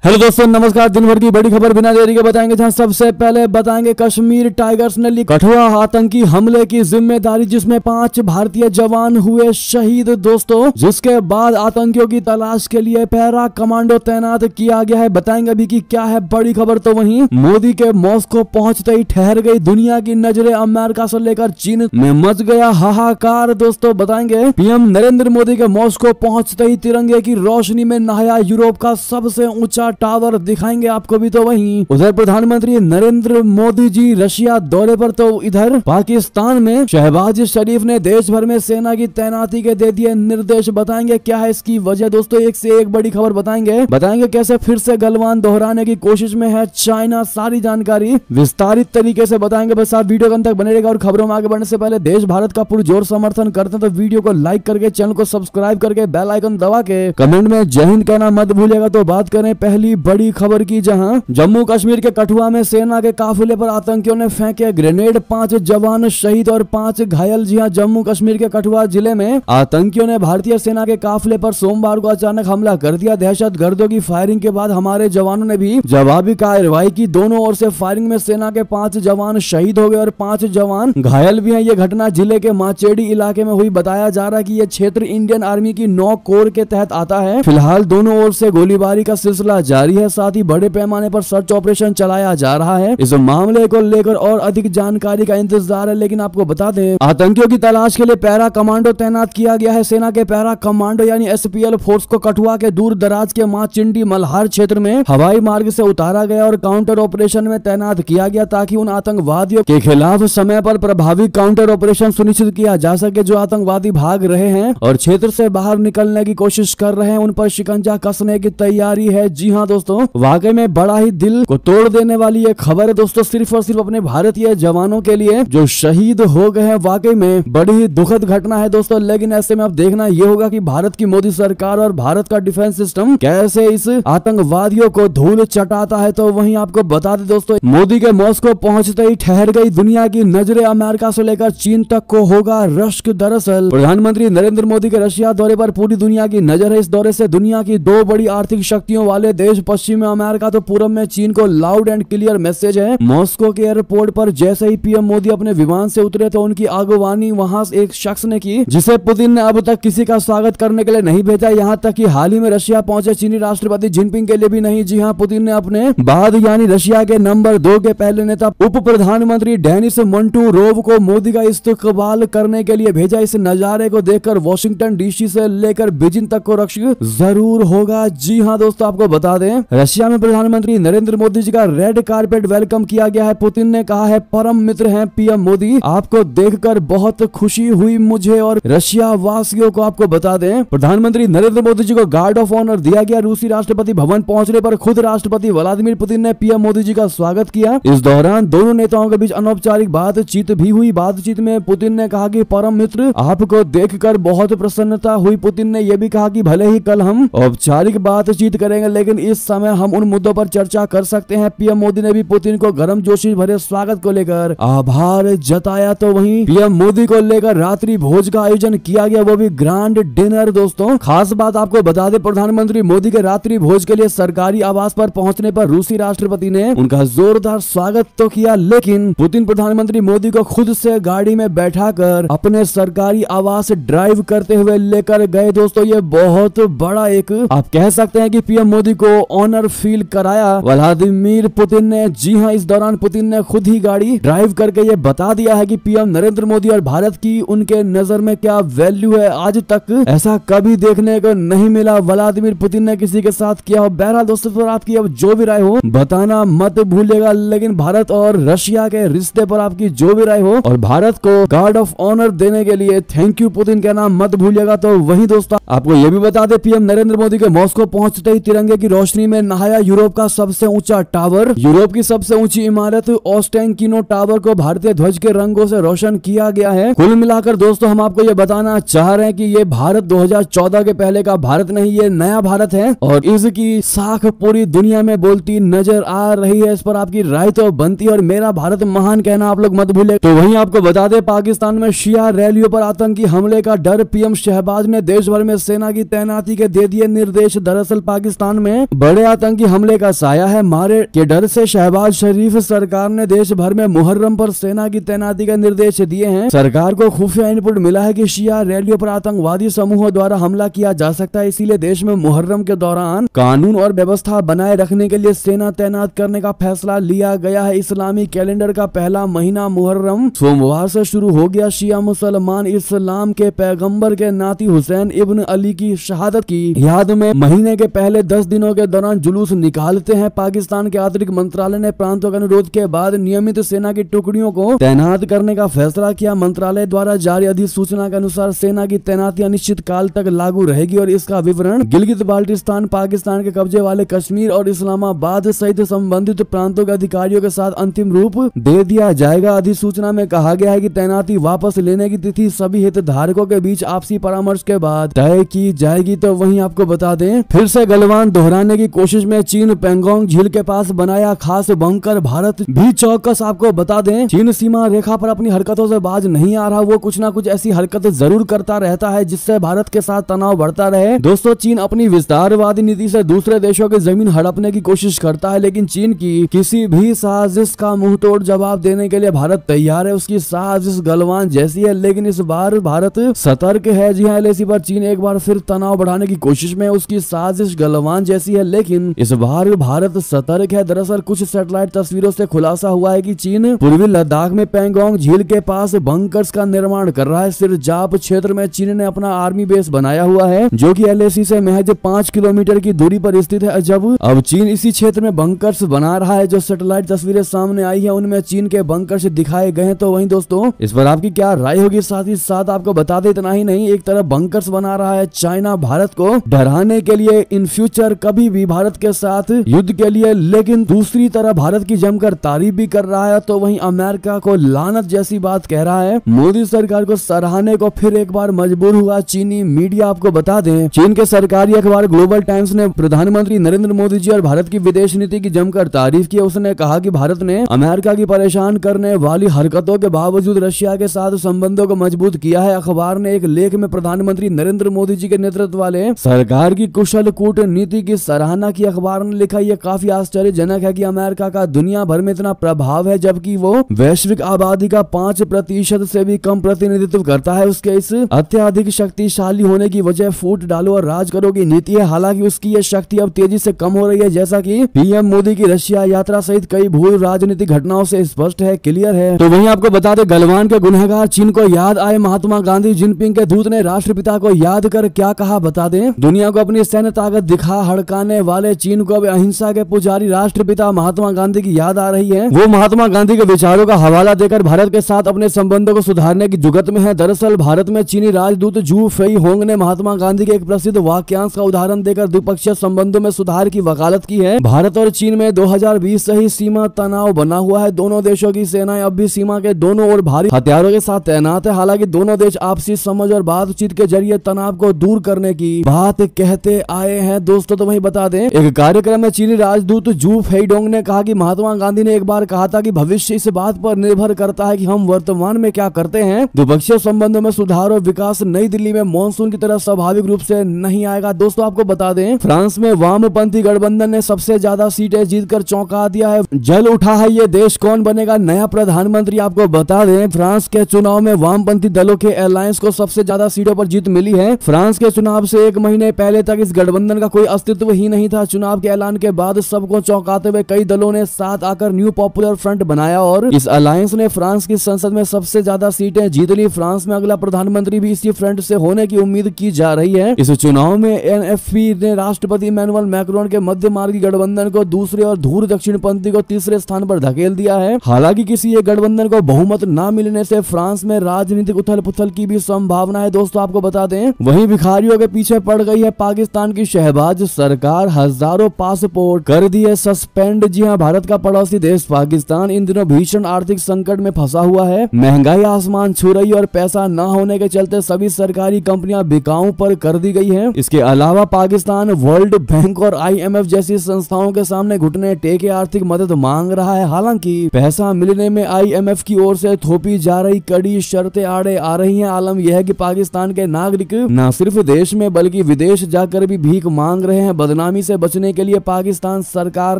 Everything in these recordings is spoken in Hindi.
हेलो दोस्तों, नमस्कार। दिन भर की बड़ी खबर बिना देरी के बताएंगे। जहां सबसे पहले बताएंगे कश्मीर टाइगर्स ने ली कठुआ आतंकी हमले की जिम्मेदारी, जिसमें 5 भारतीय जवान हुए शहीद दोस्तों। जिसके बाद आतंकियों की तलाश के लिए पैरा कमांडो तैनात किया गया है। बताएंगे अभी कि क्या है बड़ी खबर। तो वहीं मोदी के मॉस्को पहुंचते ही ठहर गई दुनिया की नजरें। अमेरिका से लेकर चीन में मच गया हाहाकार। दोस्तों बताएंगे पीएम नरेंद्र मोदी के मॉस्को पहुंचते ही तिरंगे की रोशनी में नहाया यूरोप का सबसे ऊंचा टावर। दिखाएंगे आपको भी। तो वहीं उधर प्रधानमंत्री नरेंद्र मोदी जी रशिया दौरे पर। तो इधर पाकिस्तान में शहबाज शरीफ ने देश भर में सेना की तैनाती के दे दिए निर्देश। बताएंगे क्या है इसकी वजह। दोस्तों एक से एक बड़ी खबर बताएंगे कैसे फिर से गलवान दोहराने की कोशिश में है चाइना। सारी जानकारी विस्तारित तरीके से बताएंगे। बस आप वीडियो के अंत तक बने रहेगा। और खबरों में आगे बढ़ने से पहले देश भारत का पुरजोर समर्थन करते हैं तो वीडियो को लाइक करके, चैनल को सब्सक्राइब करके, बेल आइकन दबा के कमेंट में जय हिंद कहना मत भूलिएगा। तो बात करें पहली बड़ी खबर की, जहां जम्मू कश्मीर के कठुआ में सेना के काफिले पर आतंकियों ने फेंके ग्रेनेड। 5 जवान शहीद और 5 घायल। जी हां, जम्मू कश्मीर के कठुआ जिले में आतंकियों ने भारतीय सेना के काफिले पर सोमवार को अचानक हमला कर दिया। दहशतगर्दों की फायरिंग के बाद हमारे जवानों ने भी जवाबी कार्रवाई की। दोनों ओर से फायरिंग में सेना के 5 जवान शहीद हो गए और 5 जवान घायल भी हैं। ये घटना जिले के माचेडी इलाके में हुई। बताया जा रहा है कि यह क्षेत्र इंडियन आर्मी की 9 कोर के तहत आता है। फिलहाल दोनों ओर से गोलीबारी का सिलसिला जारी है। साथ ही बड़े पैमाने पर सर्च ऑपरेशन चलाया जा रहा है। इस मामले को लेकर और अधिक जानकारी का इंतजार है। लेकिन आपको बता दें आतंकियों की तलाश के लिए पैरा कमांडो तैनात किया गया है। सेना के पैरा कमांडो यानी एसपीएल फोर्स को कठुआ के दूर दराज के मां चिंडी मल्हार क्षेत्र में हवाई मार्ग से उतारा गया और काउंटर ऑपरेशन में तैनात किया गया, ताकि उन आतंकवादियों के खिलाफ समय पर प्रभावी काउंटर ऑपरेशन सुनिश्चित किया जा सके जो आतंकवादी भाग रहे हैं और क्षेत्र से बाहर निकलने की कोशिश कर रहे हैं। उन पर शिकंजा कसने की तैयारी है। जी हाँ दोस्तों, वाकई में बड़ा ही दिल को तोड़ देने वाली ये खबर है दोस्तों, सिर्फ और सिर्फ अपने भारतीय जवानों के लिए जो शहीद हो गए हैं। वाकई में बड़ी ही दुखद घटना है दोस्तों। लेकिन ऐसे में अब देखना ये होगा कि भारत की मोदी सरकार और भारत का डिफेंस सिस्टम कैसे इस आतंकवादियों को धूल चटाता है। तो वहीं आपको बता दें दोस्तों, मोदी के मॉस्को पहुंचते ही ठहर गई दुनिया की नजरें। अमेरिका से लेकर चीन तक को होगा रश्क। दरअसल प्रधानमंत्री नरेंद्र मोदी के रशिया दौरे पर पूरी दुनिया की नजर है। इस दौरे से दुनिया की 2 बड़ी आर्थिक शक्तियों वाले देश, पश्चिम में अमेरिका तो पूर्व में चीन को लाउड एंड क्लियर मैसेज है। मॉस्को के एयरपोर्ट पर जैसे ही पीएम मोदी अपने विमान से उतरे तो उनकी आगवानी वहां एक शख्स ने की जिसे पुतिन ने अब तक किसी का स्वागत करने के लिए नहीं भेजा। यहाँ तक कि हाल ही में रशिया पहुंचे चीनी राष्ट्रपति जिनपिंग के लिए भी नहीं। जी हाँ, पुतिन ने अपने बाद यानी रशिया के नंबर 2 के पहले नेता उप प्रधानमंत्री डेनिस मोंटूरोव को मोदी का इस्तकबाल करने के लिए भेजा। इस नजारे को देखकर वॉशिंगटन डीसी से लेकर बीजिंग तक को रश्क जरूर होगा। जी हाँ दोस्तों, आपको बता दें रशिया में प्रधानमंत्री नरेंद्र मोदी जी का रेड कारपेट वेलकम किया गया है। पुतिन ने कहा है परम मित्र हैं पीएम मोदी, आपको देखकर बहुत खुशी हुई मुझे और रशिया वासियों को। आपको बता दें प्रधानमंत्री नरेंद्र मोदी जी को गार्ड ऑफ ऑनर दिया गया। रूसी राष्ट्रपति भवन पहुंचने पर खुद राष्ट्रपति व्लादिमीर पुतिन ने पीएम मोदी जी का स्वागत किया। इस दौरान दोनों नेताओं के बीच अनौपचारिक बातचीत भी हुई। बातचीत में पुतिन ने कहा कि परम मित्र, आपको देखकर बहुत प्रसन्नता हुई। पुतिन ने यह भी कहा कि भले ही कल हम औपचारिक बातचीत करेंगे लेकिन इस समय हम उन मुद्दों पर चर्चा कर सकते हैं। पीएम मोदी ने भी पुतिन को गर्मजोशी भरे स्वागत को लेकर आभार जताया। तो वहीं पीएम मोदी को लेकर रात्रि भोज का आयोजन किया गया, वो भी ग्रैंड डिनर। दोस्तों खास बात आपको बता दें, प्रधानमंत्री मोदी के रात्रि भोज के लिए सरकारी आवास पर पहुंचने पर रूसी राष्ट्रपति ने उनका जोरदार स्वागत तो किया, लेकिन पुतिन प्रधानमंत्री मोदी को खुद से गाड़ी में बैठाकर अपने सरकारी आवास ड्राइव करते हुए लेकर गए। दोस्तों ये बहुत बड़ा एक आप कह सकते हैं कि पीएम मोदी को ऑनर फील कराया व्लादिमीर पुतिन ने। जी हां, इस दौरान पुतिन ने खुद ही गाड़ी ड्राइव करके ये बता दिया है कि पीएम नरेंद्र मोदी और भारत की उनके नजर में क्या वैल्यू है। आज तक ऐसा कभी देखने को नहीं मिला व्लादिमीर पुतिन ने किसी के साथ किया हो। बहरहाल दोस्तों, पर आपकी अब जो भी राय हो बताना मत भूलिएगा। लेकिन भारत और रशिया के रिश्ते पर आपकी जो भी राय हो और भारत को गार्ड ऑफ ऑनर देने के लिए थैंक यू पुतिन कहना मत भूलिएगा। तो वही दोस्तों आपको ये भी बता दे, पीएम नरेंद्र मोदी के मॉस्को पहुंचते ही तिरंगे की रोशनी में नहाया यूरोप का सबसे ऊंचा टावर। यूरोप की सबसे ऊंची इमारत ओस्टेंकिनो टावर को भारतीय ध्वज के रंगों से रोशन किया गया है। कुल मिलाकर दोस्तों हम आपको ये बताना चाह रहे हैं कि ये भारत 2014 के पहले का भारत नहीं, ये नया भारत है और इसकी साख पूरी दुनिया में बोलती नजर आ रही है। इस पर आपकी राय तो बनती है और मेरा भारत महान कहना आप लोग मत भूले। तो वहीं आपको बता दें, पाकिस्तान में शिया रैलियों पर आतंकी हमले का डर, पीएम शहबाज ने देश भर में सेना की तैनाती के दे दिए निर्देश। दरअसल पाकिस्तान में बड़े आतंकी हमले का साया है। मारे के डर से शहबाज शरीफ सरकार ने देश भर में मुहर्रम पर सेना की तैनाती का निर्देश दिए हैं। सरकार को खुफिया इनपुट मिला है कि शिया रैलियों पर आतंकवादी समूहों द्वारा हमला किया जा सकता है, इसीलिए देश में मुहर्रम के दौरान कानून और व्यवस्था बनाए रखने के लिए सेना तैनात करने का फैसला लिया गया है। इस्लामी कैलेंडर का पहला महीना मुहर्रम सोमवार से शुरू हो गया। शिया मुसलमान इस्लाम के पैगंबर के नाती हुसैन इब्न अली की शहादत की याद में महीने के पहले 10 दिनों के दौरान जुलूस निकालते हैं। पाकिस्तान के आंतरिक मंत्रालय ने प्रांतों के अनुरोध के बाद नियमित सेना की टुकड़ियों को तैनात करने का फैसला किया। मंत्रालय द्वारा जारी अधिसूचना के अनुसार सेना की तैनाती अनिश्चित काल तक लागू रहेगी और इसका विवरण गिलगित बाल्टिस्तान, पाकिस्तान के कब्जे वाले कश्मीर और इस्लामाबाद सहित संबंधित प्रांतों के अधिकारियों के साथ अंतिम रूप दे दिया जाएगा। अधिसूचना में कहा गया है कि तैनाती वापस लेने की तिथि सभी हितधारकों के बीच आपसी परामर्श के बाद तय की जाएगी। तो वहीं आपको बता दें, फिर से गलवान दोहराने की कोशिश में चीन पेंगोंग झील के पास बनाया खास बंकर, भारत भी चौकस। आपको बता दें, चीन सीमा रेखा पर अपनी हरकतों से बाज नहीं आ रहा, वो कुछ ना कुछ ऐसी हरकत जरूर करता रहता है जिससे भारत के साथ तनाव बढ़ता रहे। दोस्तों, चीन अपनी विस्तारवादी नीति से दूसरे देशों की जमीन हड़पने की कोशिश करता है, लेकिन चीन की किसी भी साजिश का मुंहतोड़ जवाब देने के लिए भारत तैयार है। उसकी साजिश गलवान जैसी है, लेकिन इस बार भारत सतर्क है। जी हाँ, एलएसी पर चीन एक बार फिर तनाव बढ़ाने की कोशिश में, उसकी साजिश गलवान जैसी है, लेकिन इस बार भारत सतर्क है। दरअसल कुछ सैटेलाइट तस्वीरों से खुलासा हुआ है कि चीन पूर्वी लद्दाख में पेंगोंग झील के पास बंकर्स का निर्माण कर रहा है। सिरजाप क्षेत्र में चीन ने अपना आर्मी बेस बनाया हुआ है, जो कि एलएसी से महज 5 किलोमीटर की दूरी पर स्थित है। जब अब चीन इसी क्षेत्र में बंकर्स बना रहा है, जो सैटेलाइट तस्वीरें सामने आई है उनमें चीन के बंकर्स दिखाए गए हैं। तो वहीं दोस्तों, इस पर आपकी क्या राय होगी? साथ ही साथ आपको बता दे, इतना ही नहीं, एक तरफ बंकर्स बना रहा है चाइना भारत को डराने के लिए, इन फ्यूचर कभी भी भारत के साथ युद्ध के लिए, लेकिन दूसरी तरफ भारत की जमकर तारीफ भी कर रहा है। तो वहीं अमेरिका को लानत जैसी बात कह रहा है। मोदी सरकार को सराहने को फिर एक बार मजबूर हुआ चीनी मीडिया। आपको बता दें, चीन के सरकारी अखबार ग्लोबल टाइम्स ने प्रधानमंत्री नरेंद्र मोदी जी और भारत की विदेश नीति की जमकर तारीफ की। उसने कहा कि भारत ने अमेरिका की परेशान करने वाली हरकतों के बावजूद रशिया के साथ संबंधों को मजबूत किया है। अखबार ने एक लेख में प्रधानमंत्री नरेंद्र मोदी जी के नेतृत्व वाले सरकार की कुशल कूटनीति की सराहना की। अखबार ने लिखा, यह काफी आश्चर्यजनक है कि अमेरिका का दुनिया भर में इतना प्रभाव है, जबकि वो वैश्विक आबादी का 5% से भी कम प्रतिनिधित्व करता है। उसके इस अत्यधिक शक्तिशाली होने की वजह फूट डालो और राज करो की नीति है। हालांकि उसकी यह शक्ति अब तेजी से कम हो रही है, जैसा कि पीएम मोदी की रशिया यात्रा सहित कई भू राजनीतिक घटनाओं से स्पष्ट है, क्लियर है। तो वहीं आपको बता दें, गलवान के गुनहगार चीन को याद आए। महात्मा गांधी जिनपिंग के दूत ने राष्ट्रपिता को याद कर क्या कहा, बता दें। दुनिया को अपनी सैन्य ताकत दिखा हड़काने वाले चीन को अब अहिंसा के पुजारी राष्ट्रपिता महात्मा गांधी की याद आ रही है। वो महात्मा गांधी के विचारों का हवाला देकर भारत के साथ अपने संबंधों को सुधारने की जुगत में है। दरअसल भारत में चीनी राजदूत जू फेई होंग ने महात्मा गांधी के एक प्रसिद्ध वाक्यांश का उदाहरण देकर द्विपक्षीय संबंधों में सुधार की वकालत की है। भारत और चीन में 2020 से ही सीमा तनाव बना हुआ है। दोनों देशों की सेनाएं अब भी सीमा के दोनों ओर भारी हथियारों के साथ तैनात है। हालांकि दोनों देश आपसी समझ और बातचीत के जरिए तनाव को दूर करने की बात कहते आए हैं। दोस्तों, तो वहीं बता दें, एक कार्यक्रम में चीनी राजदूत जू फेईडोंग ने कहा कि महात्मा गांधी ने एक बार कहा था कि भविष्य इस बात पर निर्भर करता है कि हम वर्तमान में क्या करते हैं। द्विपक्षीय संबंधों में सुधार और विकास नई दिल्ली में मॉनसून की तरह स्वाभाविक रूप से नहीं आएगा। दोस्तों, आपको बता दें, फ्रांस में वामपंथी गठबंधन ने सबसे ज्यादा सीटें जीतकर चौंका दिया है। जल उठा है ये देश, कौन बनेगा नया प्रधानमंत्री? आपको बता दें, फ्रांस के चुनाव में वामपंथी दलों के अलायंस को सबसे ज्यादा सीटों पर जीत मिली है। फ्रांस के चुनाव से 1 महीने पहले तक इस गठबंधन का कोई अस्तित्व ही नहीं था। चुनाव के ऐलान के बाद सबको चौंकाते हुए कई दलों ने साथ आकर न्यू पॉपुलर फ्रंट बनाया और इस अलायंस ने फ्रांस की संसद में सबसे ज्यादा सीटें जीत ली। फ्रांस में अगला प्रधानमंत्री भी इसी फ्रंट से होने की उम्मीद की जा रही है। इस चुनाव में एनएफपी ने राष्ट्रपति इमैनुअल मैक्रोन के मध्य मार्गी गठबंधन को दूसरे और धूर दक्षिणपंथी को तीसरे स्थान पर धकेल दिया है। हालांकि किसी एक गठबंधन को बहुमत न मिलने से फ्रांस में राजनीतिक उथल पुथल की भी संभावना है। दोस्तों, आपको बता दें, वहीं भिखारियों के पीछे पड़ गई है पाकिस्तान की शहबाज सरकार। हजारों पासपोर्ट कर दिए सस्पेंड। जी हां, भारत का पड़ोसी देश पाकिस्तान इन दिनों भीषण आर्थिक संकट में फंसा हुआ है। महंगाई आसमान छू रही और पैसा न होने के चलते सभी सरकारी कंपनियां बिकाऊ पर कर दी गई है। इसके अलावा पाकिस्तान वर्ल्ड बैंक और IMF जैसी संस्थाओं के सामने घुटने टेके आर्थिक मदद मांग रहा है। हालांकि पैसा मिलने में IMF की ओर से थोपी जा रही कड़ी शर्तें आड़े आ रही हैं। आलम यह है कि पाकिस्तान के नागरिक न सिर्फ देश में बल्कि विदेश जाकर भी भीख मांग रहे हैं। बदनाम सुनामी से बचने के लिए पाकिस्तान सरकार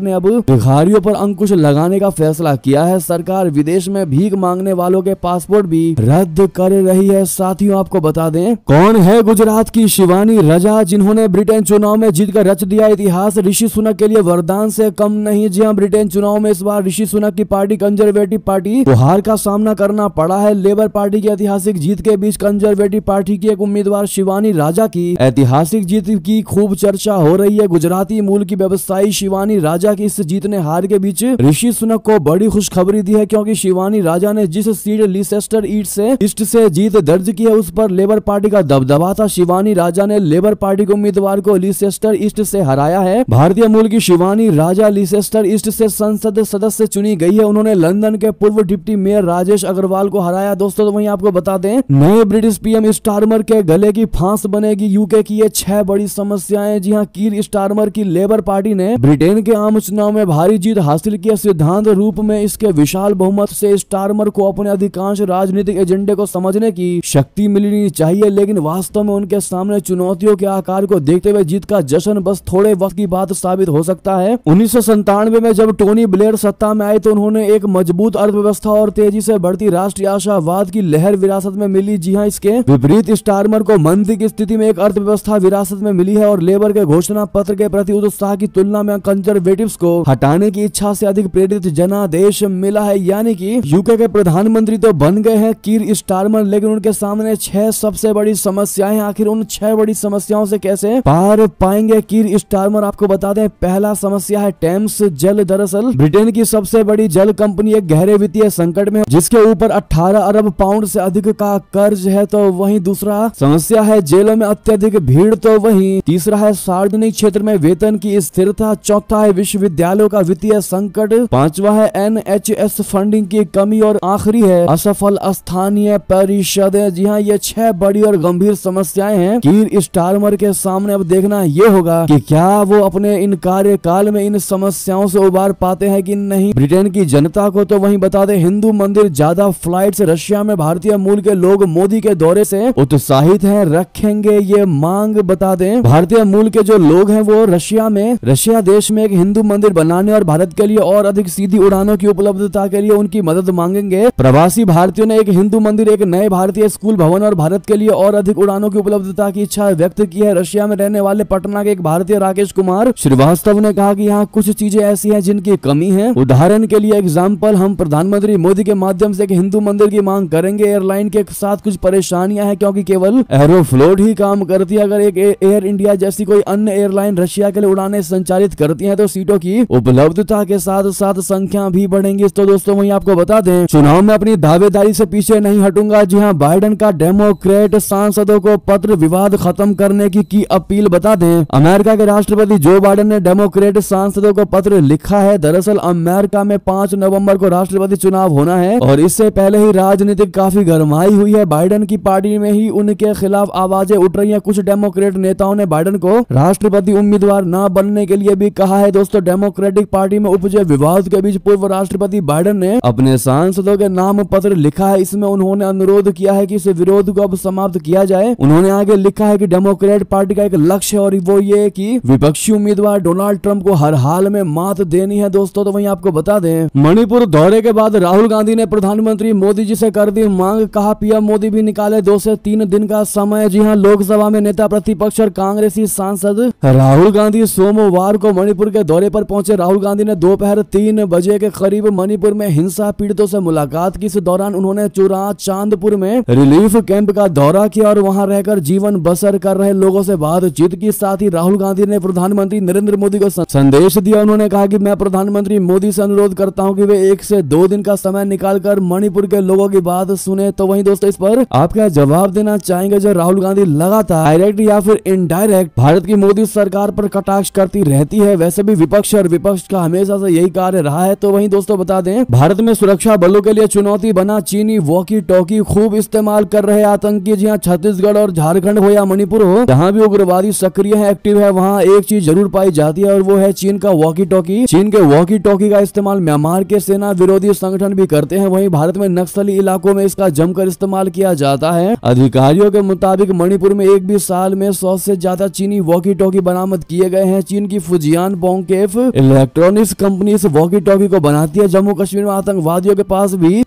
ने अब भिखारियों पर अंकुश लगाने का फैसला किया है। सरकार विदेश में भीख मांगने वालों के पासपोर्ट भी रद्द कर रही है। साथियों, आपको बता दें कौन है गुजरात की शिवानी रजा, जिन्होंने ब्रिटेन चुनाव में जीतकर रच दिया इतिहास। ऋषि सुनक के लिए वरदान से कम नहीं। जी हां, ब्रिटेन चुनाव में इस बार ऋषि सुनक की पार्टी कंजर्वेटिव पार्टी को हार का सामना करना पड़ा है। लेबर पार्टी की ऐतिहासिक जीत के बीच कंजर्वेटिव पार्टी की एक उम्मीदवार शिवानी राजा की ऐतिहासिक जीत की खूब चर्चा हो रही है। गुजराती मूल की व्यवसायी शिवानी राजा की इस जीत ने हार के बीच ऋषि सुनक को बड़ी खुशखबरी दी है, क्योंकि शिवानी राजा ने जिस सीट लीसेस्टर ईस्ट से जीत दर्ज की है, उस पर लेबर पार्टी का दबदबा था। शिवानी राजा ने लेबर पार्टी के उम्मीदवार को लीसेस्टर ईस्ट से हराया है। भारतीय मूल की शिवानी राजा लीसेस्टर ईस्ट से संसद सदस्य चुनी गई है। उन्होंने लंदन के पूर्व डिप्टी मेयर राजेश अग्रवाल को हराया। दोस्तों, तो वहीं आपको बता दें नए ब्रिटिश पीएम स्टारमर के गले की फांस बनेगी यूके की ये 6 बड़ी समस्याएं। जी हां, कीर स्टारमर की लेबर पार्टी ने ब्रिटेन के आम चुनाव में भारी जीत हासिल की। सिद्धांत रूप में इसके विशाल बहुमत से स्टारमर को अपने अधिकांश राजनीतिक एजेंडे को समझने की शक्ति मिलनी चाहिए, लेकिन वास्तव में उनके सामने चुनौतियों के आकार को देखते हुए जीत का जश्न बस थोड़े वक्त की बात साबित हो सकता है। 1997 में जब टोनी ब्लेयर सत्ता में आए तो उन्होंने एक मजबूत अर्थव्यवस्था और तेजी से बढ़ती राष्ट्रीय आशावाद की लहर विरासत में मिली। जी हां, इसके विपरीत स्टारमर को मंदी की स्थिति में एक अर्थव्यवस्था विरासत में मिली है और लेबर के घोषणा पत्र के प्रति उत्साह की तुलना में कंजर्वेटिव्स को हटाने की इच्छा से अधिक प्रेरित जनादेश मिला है। यानी कि यूके के प्रधानमंत्री तो बन गए हैं कीर स्टारमर, लेकिन उनके सामने 6 सबसे बड़ी समस्याएं। आखिर उन 6 बड़ी समस्याओं से कैसे पार पाएंगे कीर स्टारमर, आपको बता दें पहला समस्या है टेम्स जल। दरअसल ब्रिटेन की सबसे बड़ी जल कंपनी एक गहरे वित्तीय संकट में, जिसके ऊपर 18 अरब पाउंड से अधिक का कर्ज है। तो वहीं दूसरा समस्या है जेलों में अत्यधिक भीड़। तो वहीं तीसरा है सार्वजनिक क्षेत्र में वेतन की स्थिरता। चौथा है विश्वविद्यालयों का वित्तीय संकट। पांचवा है NHS फंडिंग की कमी और आखिरी है असफल स्थानीय परिषदें। जी हाँ, ये 6 बड़ी और गंभीर समस्याएं हैं कीर स्टारमर के सामने। अब देखना ये होगा कि क्या वो अपने इन कार्यकाल में इन समस्याओं से उबार पाते हैं कि नहीं। ब्रिटेन की जनता को तो वहीं बता दें हिंदू मंदिर ज्यादा फ्लाइट्स रशिया में भारतीय मूल के लोग मोदी के दौरे से उत्साहित हैं, रखेंगे ये मांग। बता दें भारतीय मूल के जो लोग हैं वो रशिया देश में एक हिंदू मंदिर बनाने और भारत के लिए और अधिक सीधी उड़ानों की उपलब्धता के लिए उनकी मदद मांगेंगे। प्रवासी भारतीयों ने एक हिंदू मंदिर, एक नए भारतीय स्कूल भवन और भारत के लिए और अधिक उड़ानों की उपलब्धता की इच्छा व्यक्त की है। रशिया में रहने वाले पटना के एक भारतीय राकेश कुमार श्रीवास्तव ने कहा कि यहाँ कुछ चीजें ऐसी हैं जिनकी कमी है। उदाहरण के लिए एग्जाम्पल, हम प्रधानमंत्री मोदी के माध्यम से एक हिंदू मंदिर की मांग करेंगे। एयरलाइन के साथ कुछ परेशानियां हैं क्योंकि केवल एरोफ्लोट ही काम करती है। अगर एक एयर इंडिया जैसी कोई अन्य एयरलाइन रशिया के लिए उड़ानें संचालित करती हैं तो सीटों की उपलब्धता के साथ साथ संख्या भी बढ़ेंगी। तो दोस्तों वहीं आपको बता दें चुनाव में अपनी दावेदारी से पीछे नहीं हटूंगा। जी हां, बाइडेन का डेमोक्रेट सांसदों को पत्र, विवाद खत्म करने की अपील। बता दें अमेरिका के राष्ट्रपति जो बाइडेन ने डेमोक्रेट सांसदों को पत्र लिखा है। दरअसल अमेरिका में 5 नवंबर को राष्ट्रपति चुनाव होना है और इससे पहले ही राजनीतिक काफी गरमाई हुई है। बाइडेन की पार्टी में ही उनके खिलाफ आवाजें उठ रही हैं। कुछ डेमोक्रेट नेताओं ने बाइडेन को राष्ट्रपति उम्मीदवार न बनने के लिए भी कहा है। दोस्तों, डेमोक्रेटिक पार्टी में उपजे विवाद के बीच पूर्व राष्ट्रपति बाइडेन ने अपने सांसदों के नाम पत्र लिखा है। इसमें उन्होंने अनुरोध किया है कि इस विरोध को अब समाप्त किया जाए। उन्होंने आगे लिखा है कि डेमोक्रेट पार्टी का एक लक्ष्य है और वो ये कि विपक्षी उम्मीदवार डोनाल्ड ट्रंप को हर हाल में मात देनी है। दोस्तों, तो वहीं आपको बता दें मणिपुर दौरे के बाद राहुल गांधी ने प्रधानमंत्री मोदी जी से कर दी मांग। कहा पीएम मोदी भी निकाले 2 से 3 दिन का समय। जी हां, लोकसभा में नेता प्रतिपक्ष और कांग्रेसी सांसद राहुल गांधी सोमवार को मणिपुर के दौरे पर पहुंचे। राहुल गांधी ने दोपहर 3 बजे के करीब मणिपुर में हिंसा पीड़ितों से मुलाकात की। इस दौरान उन्होंने चुरा चांदपुर में रिलीफ कैंप का दौरा किया और वहां रहकर जीवन बसर कर रहे लोगों से बातचीत की। साथ ही राहुल गांधी ने प्रधानमंत्री नरेंद्र मोदी को संदेश दिया। उन्होंने कहा कि मैं प्रधानमंत्री मोदी से अनुरोध करता हूं कि वे 1 से 2 दिन का समय निकालकर मणिपुर के लोगों की बात सुने। तो वहीं दोस्तों इस पर आप क्या जवाब देना चाहेंगे? जो राहुल गांधी लगातार डायरेक्ट या फिर इनडायरेक्ट भारत की मोदी सरकार पर कटाक्ष करती रहती है। वैसे भी विपक्ष और विपक्ष का हमेशा से यही कार्य रहा है। तो वहीं दोस्तों बता दें भारत में सुरक्षा बलों के लिए चुनौती बना चीनी वॉकी टॉकी खूब इस्तेमाल कर रहे आतंकी। जी हां, छत्तीसगढ़ और झारखंड हो या मणिपुर हो, जहां भी उग्रवादी सक्रिय है, एक्टिव है, वहां एक चीज जरूर पाई जाती है और वो है चीन का वॉकी टॉकी। चीन के वॉकी टॉकी का इस्तेमाल म्यांमार के सेना विरोधी संगठन भी करते हैं। वहीं भारत में नक्सली इलाकों में इसका जमकर इस्तेमाल किया जाता है। अधिकारियों के मुताबिक मणिपुर में एक भी साल में 100 से ज्यादा चीनी वॉकी टॉकी बरामद बरामद किए गए हैं। चीन की फुजियान बोंगकेफ इलेक्ट्रॉनिक्स कंपनी इस वॉकी टॉकी को बनाती है। जम्मू कश्मीर में आतंकवादियों के पास भी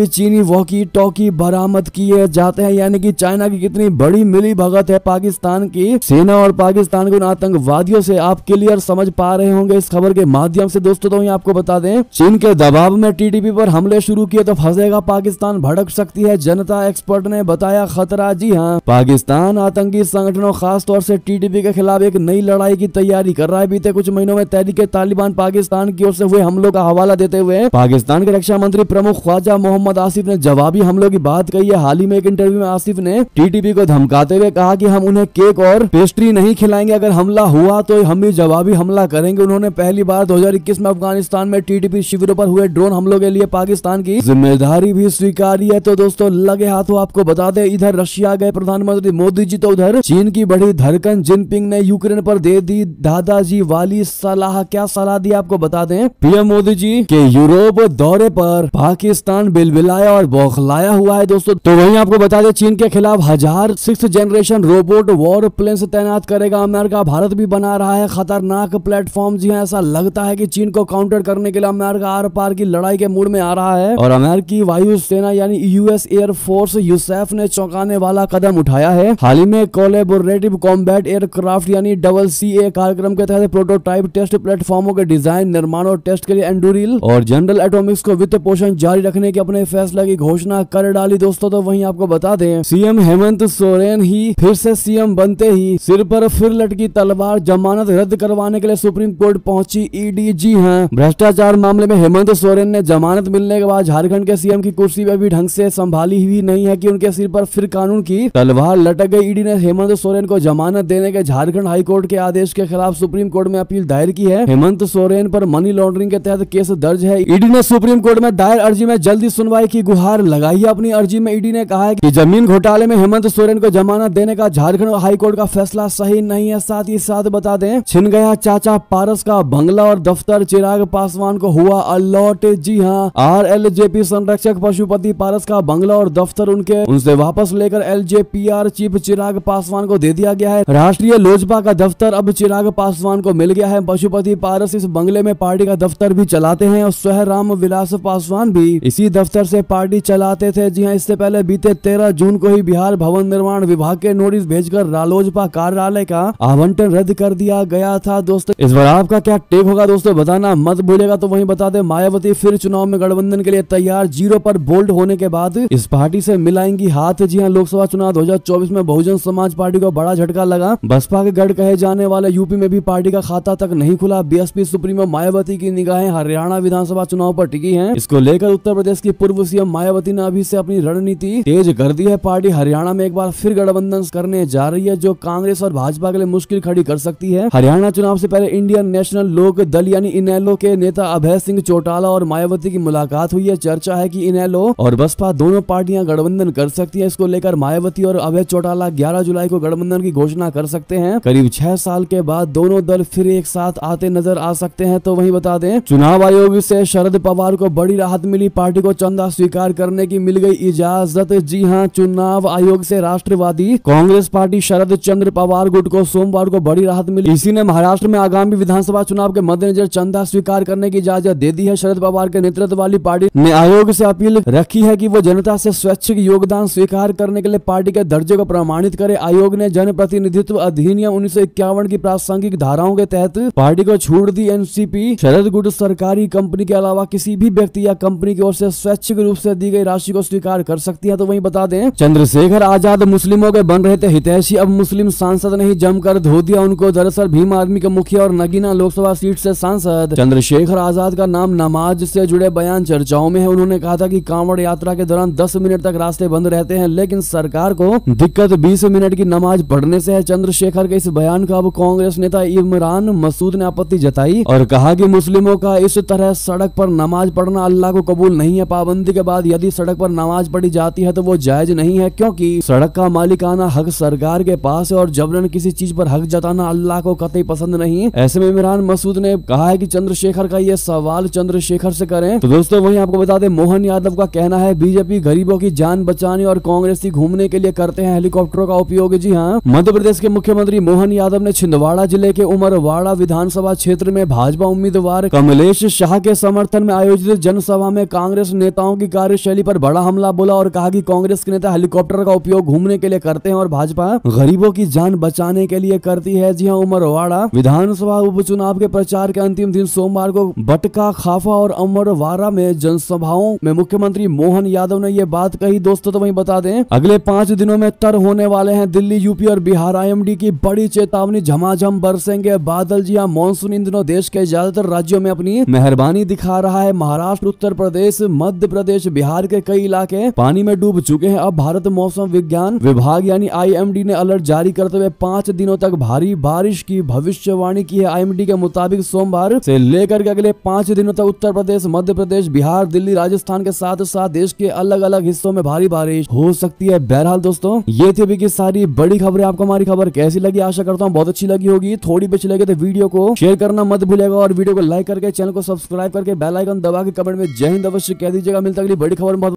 चीनी वॉकी टॉकी बरामद किए जाते हैं। यानी कि चाइना की कितनी बड़ी मिली भगत है पाकिस्तान की सेना और पाकिस्तान के उन आतंकवादियों से, आप क्लियर समझ पा रहे होंगे इस खबर के माध्यम से। दोस्तों तो आपको बता दें, चीन के दबाव में टीटीपी पर हमले शुरू किए तो फंसेगा पाकिस्तान, भड़क सकती है जनता, एक्सपर्ट ने बताया खतरा। जी हाँ, पाकिस्तान आतंकी संगठनों खास तौर से टीटीपी के खिलाफ एक नई लड़ाई की तैयारी कर रहा है। बीते कुछ महीनों में तहरीके तालिबान पाकिस्तान की ओर से हुए हमलों का हवाला देते हुए पाकिस्तान के रक्षा मंत्री प्रमुख ख्वाजा मोहम्मद आसिफ ने जवाबी हमलों की बात कही है। हाल ही में एक इंटरव्यू में आसिफ ने टीटीपी को धमकाते हुए कहा कि हम उन्हें केक और पेस्ट्री नहीं खिलाएंगे, अगर हमला हुआ तो हम भी जवाबी हमला करेंगे। उन्होंने पहली बार 2021 में अफगानिस्तान में टीटीपी शिविरों पर हुए ड्रोन हमलों के लिए पाकिस्तान की जिम्मेदारी भी स्वीकारी है। तो दोस्तों लगे हाथों आपको बता दें, इधर रशिया गए प्रधानमंत्री मोदी जी तो उधर चीन की बड़ी धड़कन जिनपिंग ने यूक्रेन पर दे दी दादाजी वाली सलाह। क्या सलाह दी आपको बता दें, पीएम मोदी जी के यूरोप दौरे पर पाकिस्तान बिलबिलाया और बौखलाया हुआ है। दोस्तों तो वहीं आपको बता दें, चीन के खिलाफ 1000 6th generation robot war planes तैनात करेगा अमेरिका। भारत भी बना रहा है खतरनाक प्लेटफॉर्म। जी ऐसा लगता है कि चीन को काउंटर करने के लिए अमेरिका आर पार की लड़ाई के मूड में आ रहा है और अमेरिकी वायु सेना यानी यूएस एयर फोर्स यूसैफ ने चौंकाने वाला कदम उठाया है। हाल ही में कोलैबोरेटिव कॉम्बैट एयरक्राफ्ट यानी CCA कार्यक्रम के तहत प्रोटोटाइप टेस्ट प्लेटफॉर्मों के डिजाइन, निर्माण और टेस्ट के लिए एंड्यूरिल और जनरल एटॉमिक्स को वित्त पोषण जारी रखने के अपने फैसले की घोषणा कर डाली। दोस्तों तो वहीं आपको बता दें, सीएम हेमंत सोरेन ही फिर से सीएम बनते ही सिर पर फिर लटकी तलवार, जमानत रद्द करवाने के लिए सुप्रीम कोर्ट पहुंची ईडी। जी हां, भ्रष्टाचार मामले में हेमंत सोरेन ने जमानत मिलने के बाद झारखंड के सीएम की कुर्सी पे भी ढंग से संभाली हुई नहीं है कि उनके सिर पर फिर कानून की तलवार लटक गई। ईडी ने हेमंत सोरेन को जमानत देने के झारखंड हाईकोर्ट के आदेश के खिलाफ सुप्रीम कोर्ट में अपील दायर की है। हेमंत सोरेन पर मनी लॉन्ड्रिंग के तहत केस दर्ज है। ईडी ने सुप्रीम कोर्ट में दायर अर्जी में जल्दी सुनवाई की गुहार लगाई है। अपनी अर्जी में ईडी ने कहा है कि जमीन घोटाले में हेमंत सोरेन को जमानत देने का झारखंड हाईकोर्ट का फैसला सही नहीं है। साथ ही साथ बता दें, छिन गया चाचा पारस का बंगला और दफ्तर, चिराग पासवान को हुआ अलॉट। जी हाँ, RLJP संरक्षक पशुपति पारस का बंगला और दफ्तर उनसे वापस लेकर LJPR चीफ चिराग पासवान को दे दिया गया है। राष्ट्रीय लोजपा का दफ्तर अब चिराग पासवान को मिल गया है। पशुपति पारस इस बंगले में पार्टी का दफ्तर भी चलाते हैं और स्वयं राम विलास पासवान भी इसी दफ्तर से पार्टी चलाते थे। जी हाँ, इससे पहले बीते 13 जून को ही बिहार भवन निर्माण विभाग के नोटिस भेजकर रालोजपा कार्यालय का आवंटन रद्द कर दिया गया था। दोस्तों इस बार आपका क्या टेक होगा दोस्तों, बताना मत भूलिएगा। तो वहीं बता दें, मायावती फिर चुनाव में गठबंधन के लिए तैयार। 0 पर बोल्ड होने के बाद इस पार्टी से मिलाएंगी हाथ। जी हाँ, लोकसभा चुनाव 2024 में बहुजन समाज पार्टी को बड़ा झटका लगा। बसपा के गढ़ कहे जाने वाले यूपी में भी पार्टी का खाता तक नहीं खुला। बीएसपी सुप्रीमो मायावती की निगाहें हरियाणा विधानसभा चुनाव पर टिकी हैं। इसको लेकर उत्तर प्रदेश की पूर्व सीएम मायावती ने अभी से अपनी रणनीति तेज कर दी है। पार्टी हरियाणा में एक बार फिर गठबंधन करने जा रही है, जो कांग्रेस और भाजपा के लिए मुश्किल खड़ी कर सकती है। हरियाणा चुनाव से पहले इंडियन नेशनल लोक दल यानी इनेलो के नेता अभय सिंह चौटाला और मायावती की मुलाकात हुई है। चर्चा है कि इनेलो और बसपा दोनों पार्टियां गठबंधन कर सकती है। इसको लेकर मायावती और अभय चौटाला 11 जुलाई को गठबंधन की घोषणा कर सकते हैं। करीब 6 साल के बाद दोनों दल फिर एक साथ आते नजर आ सकते हैं। तो वहीं बता दें, चुनाव आयोग से शरद पवार को बड़ी राहत मिली। पार्टी को चंदा स्वीकार करने की मिल गई इजाजत। जी हां, चुनाव आयोग से राष्ट्रवादी कांग्रेस पार्टी शरद चंद्र पवार गुट को सोमवार को बड़ी राहत मिली। इसी ने महाराष्ट्र में आगामी विधानसभा चुनाव के मद्देनजर चंदा स्वीकार करने की इजाजत दे दी है। शरद पवार के नेतृत्व वाली पार्टी ने आयोग से अपील रखी है कि वो जनता से स्वैच्छिक योगदान स्वीकार करने के लिए पार्टी के दर्जे को प्रमाणित करे। आयोग ने जनप्रतिनिधित्व अधिनियम 1951 की प्रासंगिक धाराओं के तहत पार्टी को छूट दी। एनसीपी शरद गुट सरकारी कंपनी के अलावा किसी भी व्यक्ति या कंपनी की ओर से स्वैच्छिक रूप से दी गई राशि को स्वीकार कर सकती है। तो वहीं बता दें, चंद्रशेखर आजाद मुस्लिमों के बन रहे थे हितैषी, अब मुस्लिम सांसद ने ही जमकर धो दिया उनको। दरअसल भीम आर्मी के मुखिया और नगीना लोकसभा सीट से सांसद चंद्रशेखर आजाद का नाम नमाज से जुड़े बयान चर्चाओं में है। उन्होंने कहा था कि कांवड़ यात्रा के दौरान 10 मिनट तक रास्ते बंद रहते हैं, लेकिन सरकार को दिक्कत 20 मिनट की नमाज पढ़ने से है। चंद्रशेखर के इस बयान का अब कांग्रेस नेता इमरान मसूद ने आपत्ति जताई और कहा कि मुस्लिमों का इस तरह सड़क पर नमाज पढ़ना अल्लाह को कबूल नहीं है। पाबंदी के बाद यदि सड़क पर नमाज पढ़ी जाती है तो वो जायज नहीं है, क्योंकि सड़क का मालिकाना हक सरकार के पास है और जबरन किसी चीज पर हक जताना अल्लाह को कतई पसंद नहीं। ऐसे में इमरान मसूद ने कहा है कि चंद्रशेखर का ये सवाल चंद्रशेखर से करें। तो दोस्तों वहीं आपको बता दें, मोहन यादव का कहना है बीजेपी गरीबों की जान बचाने और कांग्रेसी घूमने के लिए करते हैं हेलीकॉप्टरों का उपयोग। जी हाँ, मध्य प्रदेश के मुख्यमंत्री मोहन यादव ने छिंदवाड़ा जिले के उमरवाड़ा विधानसभा क्षेत्र में भाजपा उम्मीदवार कमलेश शाह के समर्थन में आयोजित जनसभा में कांग्रेस नेताओं की कार्यशैली पर बड़ा हमला बोला और कहा कि कांग्रेस के नेता हेलीकॉप्टर का उपयोग घूमने के लिए करते हैं और भाजपा गरीबों की जान बचाने के लिए करती है। जी हां, उमरवाड़ा विधानसभा उपचुनाव के प्रचार के अंतिम दिन सोमवार को बटका, खाफा और उमरवाड़ा में जनसभाओं में मुख्यमंत्री मोहन यादव ने ये बात कही। दोस्तों तो वहीं बता दें, अगले 5 दिनों में तर होने वाले हैं दिल्ली, यूपी और बिहार। IMD की बड़ी चेतावनी, झमाझम बरसेंगे बादल। जी हां, मानसून इन दिनों देश के ज्यादातर राज्यों में अपनी मेहरबानी दिखा रहा है। महाराष्ट्र, उत्तर प्रदेश, मध्य प्रदेश, बिहार के कई इलाके पानी में डूब चुके हैं। अब भारत मौसम विज्ञान विभाग यानी IMD ने अलर्ट जारी करते हुए 5 दिनों तक भारी बारिश की भविष्यवाणी की है। IMD के मुताबिक सोमवार से लेकर के अगले 5 दिनों तक उत्तर प्रदेश, मध्य प्रदेश, बिहार, दिल्ली, राजस्थान के साथ साथ देश के अलग अलग हिस्सों में भारी बारिश हो सकती है। बहरहाल दोस्तों, ये थी अभी की सारी बड़ी खबरें। आपको हमारी खबर कैसी लगी? आशा करता हूँ बहुत अच्छी लगी होगी। थोड़ी भी अच्छी लगी तो वीडियो को शेयर करना मत भूलिएगा और वीडियो को लाइक करके चैनल को सब्सक्राइब करके बेल आइकन दबा के कमेंट में जय हिंद अवश्य कह दीजिएगा। मिलता अगली बड़ी खबर में।